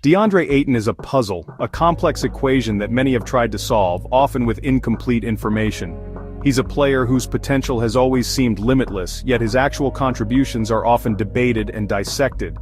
Deandre Ayton is a puzzle, a complex equation that many have tried to solve, often with incomplete information. He's a player whose potential has always seemed limitless, yet his actual contributions are often debated and dissected.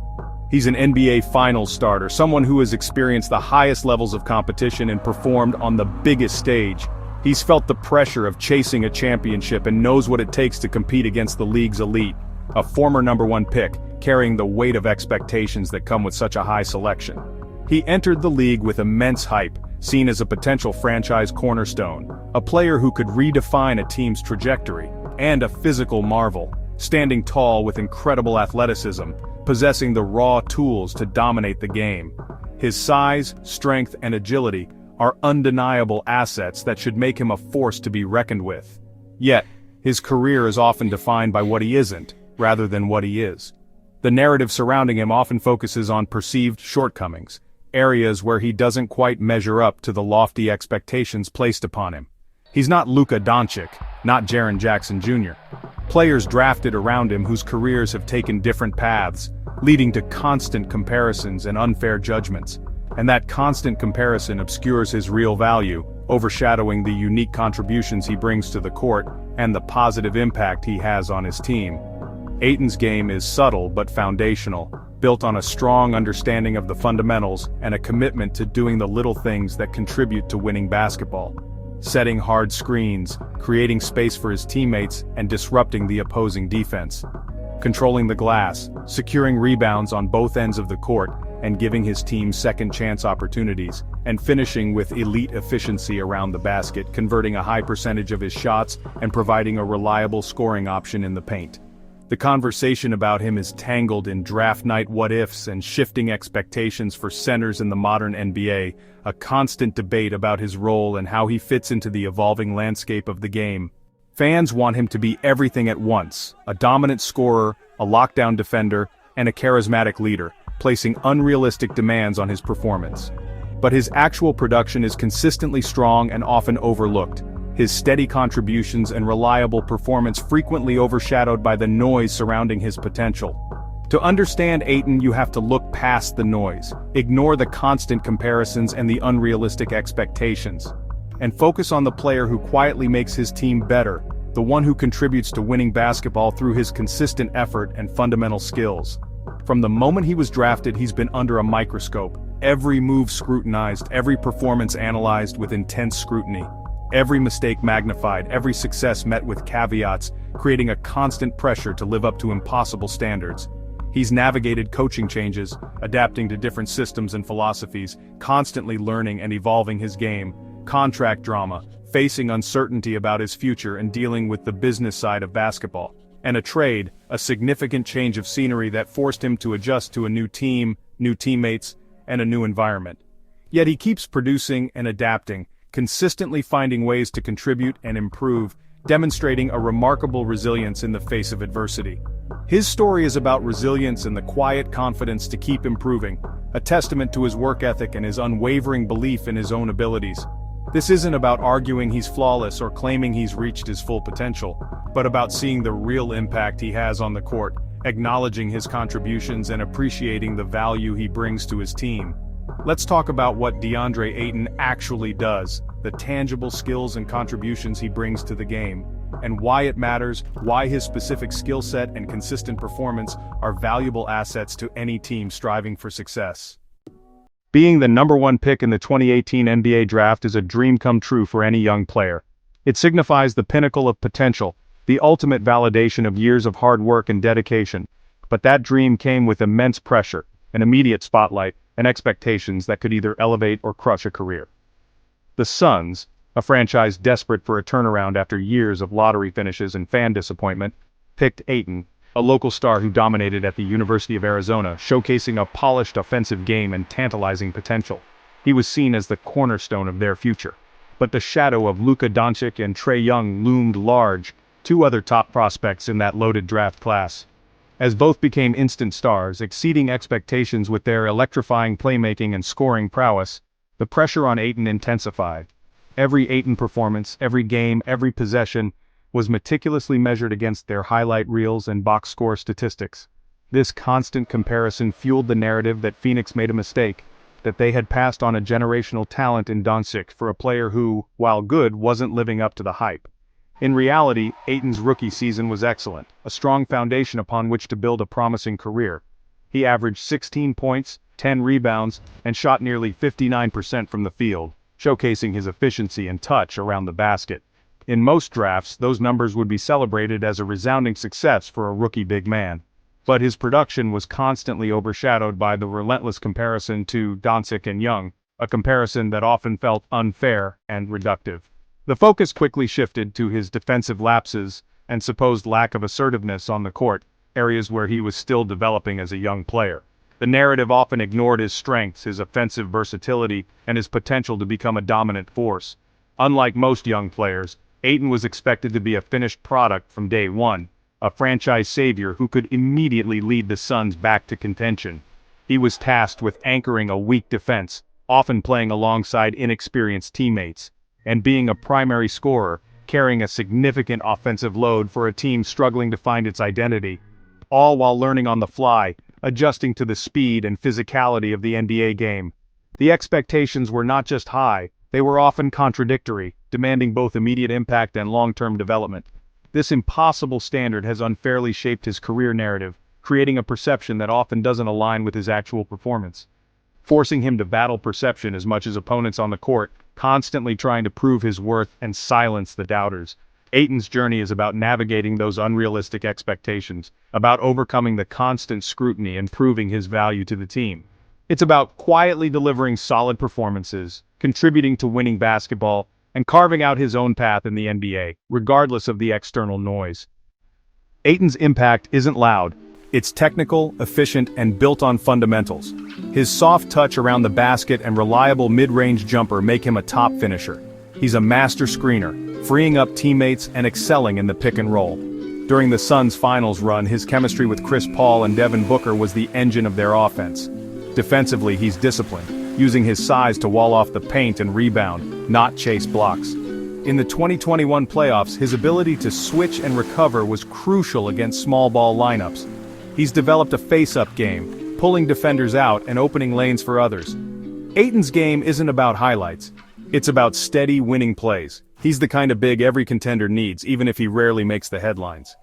He's an NBA Finals starter, someone who has experienced the highest levels of competition and performed on the biggest stage. He's felt the pressure of chasing a championship and knows what it takes to compete against the league's elite. A former #1 pick, carrying the weight of expectations that come with such a high selection. He entered the league with immense hype, seen as a potential franchise cornerstone, a player who could redefine a team's trajectory, and a physical marvel, standing tall with incredible athleticism, possessing the raw tools to dominate the game. His size, strength, and agility are undeniable assets that should make him a force to be reckoned with. Yet, his career is often defined by what he isn't, rather than what he is. The narrative surrounding him often focuses on perceived shortcomings, areas where he doesn't quite measure up to the lofty expectations placed upon him. He's not Luka Doncic, not Jaren Jackson Jr. Players drafted around him whose careers have taken different paths, leading to constant comparisons and unfair judgments. And that constant comparison obscures his real value, overshadowing the unique contributions he brings to the court and the positive impact he has on his team. Ayton's game is subtle but foundational, built on a strong understanding of the fundamentals and a commitment to doing the little things that contribute to winning basketball. Setting hard screens, creating space for his teammates, and disrupting the opposing defense. Controlling the glass, securing rebounds on both ends of the court, and giving his team second-chance opportunities, and finishing with elite efficiency around the basket, converting a high percentage of his shots and providing a reliable scoring option in the paint. The conversation about him is tangled in draft night what-ifs and shifting expectations for centers in the modern NBA, a constant debate about his role and how he fits into the evolving landscape of the game. Fans want him to be everything at once, a dominant scorer, a lockdown defender, and a charismatic leader, placing unrealistic demands on his performance. But his actual production is consistently strong and often overlooked, his steady contributions and reliable performance frequently overshadowed by the noise surrounding his potential. To understand Ayton, you have to look past the noise, ignore the constant comparisons and the unrealistic expectations, and focus on the player who quietly makes his team better, the one who contributes to winning basketball through his consistent effort and fundamental skills. From the moment he was drafted, he's been under a microscope, every move scrutinized, every performance analyzed with intense scrutiny. Every mistake magnified, every success met with caveats, creating a constant pressure to live up to impossible standards. He's navigated coaching changes, adapting to different systems and philosophies, constantly learning and evolving his game, contract drama, facing uncertainty about his future and dealing with the business side of basketball. And a trade, a significant change of scenery that forced him to adjust to a new team, new teammates, and a new environment. Yet he keeps producing and adapting, consistently finding ways to contribute and improve, demonstrating a remarkable resilience in the face of adversity. His story is about resilience and the quiet confidence to keep improving, a testament to his work ethic and his unwavering belief in his own abilities. This isn't about arguing he's flawless or claiming he's reached his full potential, but about seeing the real impact he has on the court, acknowledging his contributions and appreciating the value he brings to his team. Let's talk about what Deandre Ayton actually does, the tangible skills and contributions he brings to the game, and why it matters, why his specific skill set and consistent performance are valuable assets to any team striving for success. Being the #1 pick in the 2018 NBA draft is a dream come true for any young player. It signifies the pinnacle of potential, the ultimate validation of years of hard work and dedication. But that dream came with immense pressure, an immediate spotlight, and expectations that could either elevate or crush a career. The Suns, a franchise desperate for a turnaround after years of lottery finishes and fan disappointment, picked Ayton, a local star who dominated at the University of Arizona, showcasing a polished offensive game and tantalizing potential. He was seen as the cornerstone of their future. But the shadow of Luka Doncic and Trae Young loomed large, two other top prospects in that loaded draft class. As both became instant stars, exceeding expectations with their electrifying playmaking and scoring prowess, the pressure on Ayton intensified. Every Ayton performance, every game, every possession, was meticulously measured against their highlight reels and box score statistics. This constant comparison fueled the narrative that Phoenix made a mistake, that they had passed on a generational talent in Doncic for a player who, while good, wasn't living up to the hype. In reality, Ayton's rookie season was excellent, a strong foundation upon which to build a promising career. He averaged 16 points, 10 rebounds, and shot nearly 59% from the field, showcasing his efficiency and touch around the basket. In most drafts, those numbers would be celebrated as a resounding success for a rookie big man. But his production was constantly overshadowed by the relentless comparison to Doncic and Young, a comparison that often felt unfair and reductive. The focus quickly shifted to his defensive lapses and supposed lack of assertiveness on the court, areas where he was still developing as a young player. The narrative often ignored his strengths, his offensive versatility, and his potential to become a dominant force. Unlike most young players, Ayton was expected to be a finished product from day one, a franchise savior who could immediately lead the Suns back to contention. He was tasked with anchoring a weak defense, often playing alongside inexperienced teammates, and being a primary scorer, carrying a significant offensive load for a team struggling to find its identity, all while learning on the fly, adjusting to the speed and physicality of the NBA game. The expectations were not just high, they were often contradictory, demanding both immediate impact and long-term development. This impossible standard has unfairly shaped his career narrative, creating a perception that often doesn't align with his actual performance, forcing him to battle perception as much as opponents on the court, constantly trying to prove his worth and silence the doubters. Ayton's journey is about navigating those unrealistic expectations, about overcoming the constant scrutiny and proving his value to the team. It's about quietly delivering solid performances, contributing to winning basketball, and carving out his own path in the NBA, regardless of the external noise. Ayton's impact isn't loud. It's technical, efficient, and built on fundamentals. His soft touch around the basket and reliable mid-range jumper make him a top finisher. He's a master screener, freeing up teammates and excelling in the pick and roll. During the Suns' finals run, his chemistry with Chris Paul and Devin Booker was the engine of their offense. Defensively, he's disciplined, using his size to wall off the paint and rebound, not chase blocks. In the 2021 playoffs, his ability to switch and recover was crucial against small ball lineups. He's developed a face-up game, pulling defenders out and opening lanes for others. Ayton's game isn't about highlights. It's about steady, winning plays. He's the kind of big every contender needs, even if he rarely makes the headlines.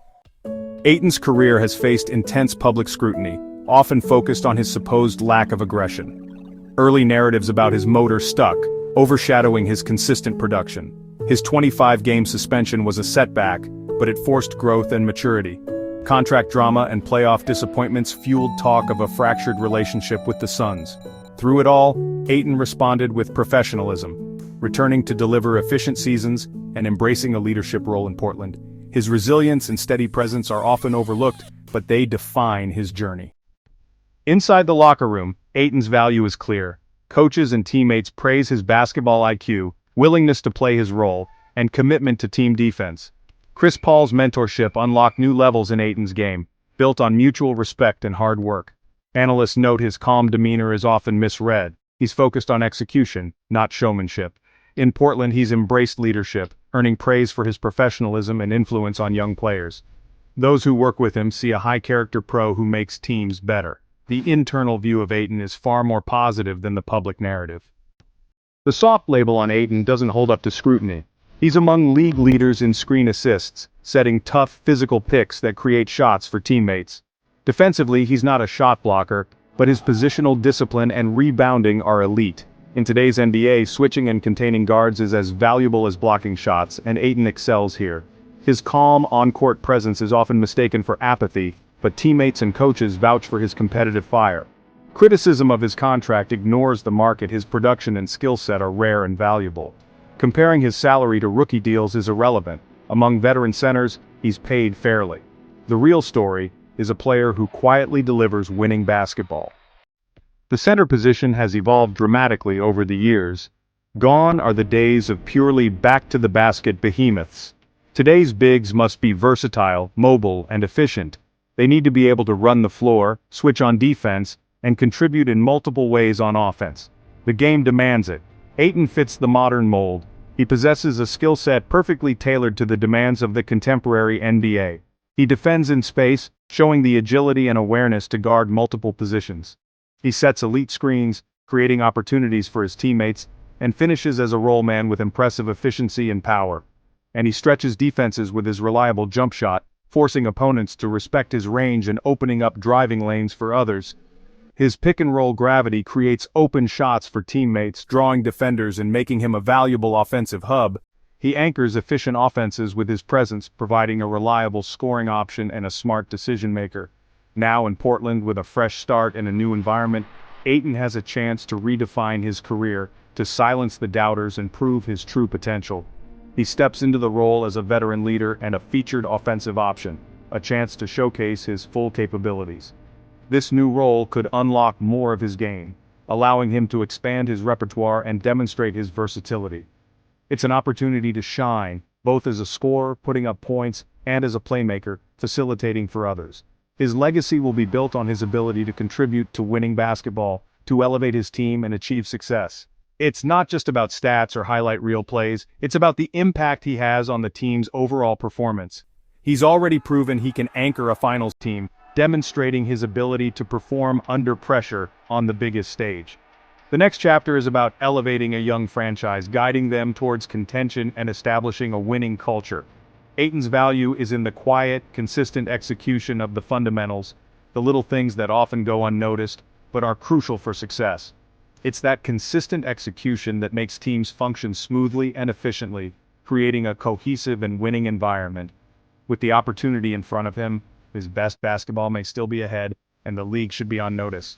Ayton's career has faced intense public scrutiny, often focused on his supposed lack of aggression. Early narratives about his motor stuck, overshadowing his consistent production. His 25-game suspension was a setback, but it forced growth and maturity. Contract drama and playoff disappointments fueled talk of a fractured relationship with the Suns. Through it all, Ayton responded with professionalism, returning to deliver efficient seasons and embracing a leadership role in Portland. His resilience and steady presence are often overlooked, but they define his journey. Inside the locker room, Ayton's value is clear. Coaches and teammates praise his basketball IQ, willingness to play his role, and commitment to team defense. Chris Paul's mentorship unlocked new levels in Ayton's game, built on mutual respect and hard work. Analysts note his calm demeanor is often misread. He's focused on execution, not showmanship. In Portland, he's embraced leadership, earning praise for his professionalism and influence on young players. Those who work with him see a high-character pro who makes teams better. The internal view of Ayton is far more positive than the public narrative. The soft label on Ayton doesn't hold up to scrutiny. He's among league leaders in screen assists, setting tough physical picks that create shots for teammates. Defensively, he's not a shot blocker, but his positional discipline and rebounding are elite. In today's NBA, switching and containing guards is as valuable as blocking shots, and Ayton excels here. His calm, on-court presence is often mistaken for apathy, but teammates and coaches vouch for his competitive fire. Criticism of his contract ignores the market. His production and skill set are rare and valuable. Comparing his salary to rookie deals is irrelevant. Among veteran centers, he's paid fairly. The real story is a player who quietly delivers winning basketball. The center position has evolved dramatically over the years. Gone are the days of purely back-to-the-basket behemoths. Today's bigs must be versatile, mobile, and efficient. They need to be able to run the floor, switch on defense, and contribute in multiple ways on offense. The game demands it. Ayton fits the modern mold. He possesses a skill set perfectly tailored to the demands of the contemporary NBA. He defends in space, showing the agility and awareness to guard multiple positions. He sets elite screens, creating opportunities for his teammates, and finishes as a roll man with impressive efficiency and power. And he stretches defenses with his reliable jump shot, forcing opponents to respect his range and opening up driving lanes for others. His pick-and-roll gravity creates open shots for teammates, drawing defenders and making him a valuable offensive hub. He anchors efficient offenses with his presence, providing a reliable scoring option and a smart decision-maker. Now in Portland with a fresh start and a new environment, Ayton has a chance to redefine his career, to silence the doubters and prove his true potential. He steps into the role as a veteran leader and a featured offensive option, a chance to showcase his full capabilities. This new role could unlock more of his game, allowing him to expand his repertoire and demonstrate his versatility. It's an opportunity to shine, both as a scorer, putting up points, and as a playmaker, facilitating for others. His legacy will be built on his ability to contribute to winning basketball, to elevate his team and achieve success. It's not just about stats or highlight reel plays, it's about the impact he has on the team's overall performance. He's already proven he can anchor a finals team, demonstrating his ability to perform under pressure on the biggest stage. The next chapter is about elevating a young franchise, guiding them towards contention and establishing a winning culture. Ayton's value is in the quiet, consistent execution of the fundamentals, the little things that often go unnoticed, but are crucial for success. It's that consistent execution that makes teams function smoothly and efficiently, creating a cohesive and winning environment. With the opportunity in front of him, his best basketball may still be ahead, and the league should be on notice.